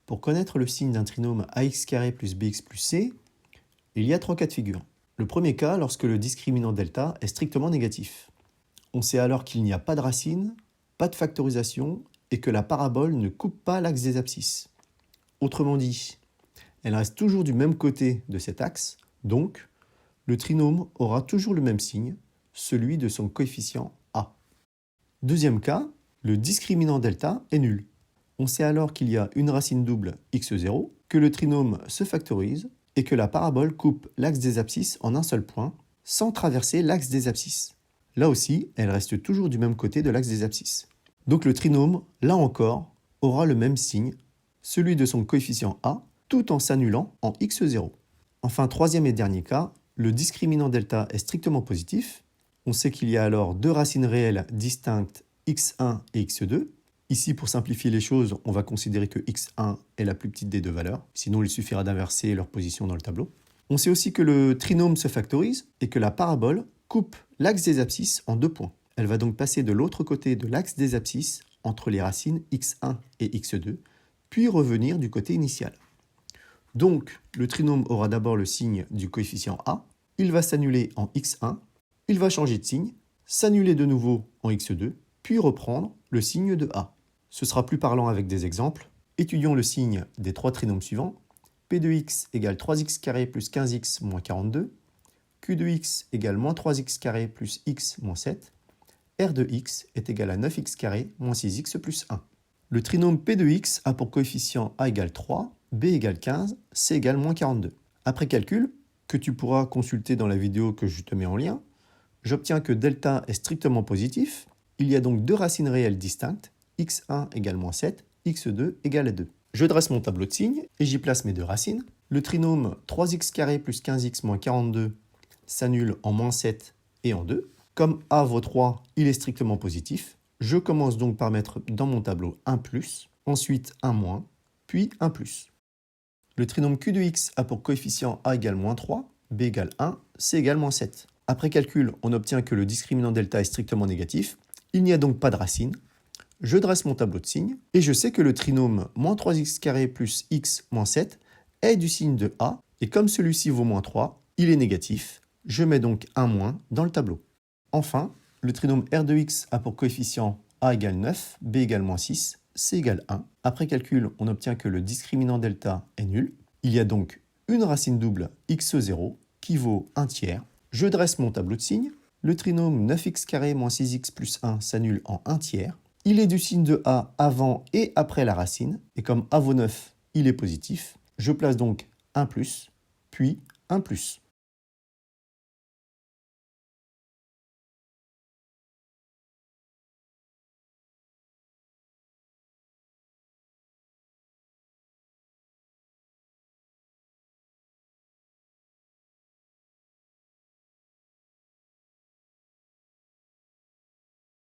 Pour connaître le signe d'un trinôme ax carré plus bx plus c, il y a 3 cas de figure. Le premier cas, lorsque le discriminant delta est strictement négatif. On sait alors qu'il n'y a pas de racine, pas de factorisation et que la parabole ne coupe pas l'axe des abscisses. Autrement dit, elle reste toujours du même côté de cet axe, donc le trinôme aura toujours le même signe, celui de son coefficient a. Deuxième cas, le discriminant delta est nul. On sait alors qu'il y a une racine double x0, que le trinôme se factorise et que la parabole coupe l'axe des abscisses en un seul point, sans traverser l'axe des abscisses. Là aussi, elle reste toujours du même côté de l'axe des abscisses. Donc le trinôme, là encore, aura le même signe, celui de son coefficient a, tout en s'annulant en x0. Enfin, troisième et dernier cas, le discriminant delta est strictement positif. On sait qu'il y a alors deux racines réelles distinctes x1 et x2. Ici, pour simplifier les choses, on va considérer que x1 est la plus petite des deux valeurs, sinon il suffira d'inverser leur position dans le tableau. On sait aussi que le trinôme se factorise et que la parabole coupe l'axe des abscisses en 2 points. Elle va donc passer de l'autre côté de l'axe des abscisses entre les racines x1 et x2, puis revenir du côté initial. Donc, le trinôme aura d'abord le signe du coefficient a, il va s'annuler en x1, il va changer de signe, s'annuler de nouveau en x2, puis reprendre le signe de a. Ce sera plus parlant avec des exemples. Étudions le signe des 3 trinômes suivants. P de x égale 3x carré plus 15x moins 42. Q de x égale moins 3x carré plus x moins 7. R de x est égal à 9x carré moins 6x plus 1. Le trinôme P de x a pour coefficient a égale 3, b égale 15, c égale moins 42. Après calcul, que tu pourras consulter dans la vidéo que je te mets en lien, j'obtiens que delta est strictement positif. Il y a donc deux racines réelles distinctes, x1 égale moins 7, x2 égale à 2. Je dresse mon tableau de signes et j'y place mes deux racines. Le trinôme 3x carré plus 15x moins 42 s'annule en moins 7 et en 2. Comme a vaut 3, il est strictement positif. Je commence donc par mettre dans mon tableau un plus, ensuite un moins, puis un plus. Le trinôme q de x a pour coefficient a égale moins 3, b égale 1, c égale moins 7. Après calcul, on obtient que le discriminant delta est strictement négatif. Il n'y a donc pas de racine. Je dresse mon tableau de signes et je sais que le trinôme moins 3x carré plus x moins 7 est du signe de a et comme celui-ci vaut moins 3, il est négatif. Je mets donc un moins dans le tableau. Enfin, le trinôme r de x a pour coefficient a égale 9, b égale moins 6, c égale 1. Après calcul, on obtient que le discriminant delta est nul. Il y a donc une racine double x0 qui vaut 1 tiers. Je dresse mon tableau de signes. Le trinôme 9x carré moins 6x plus 1 s'annule en 1 tiers. Il est du signe de a avant et après la racine. Et comme a vaut 9, il est positif. Je place donc un plus, puis un plus.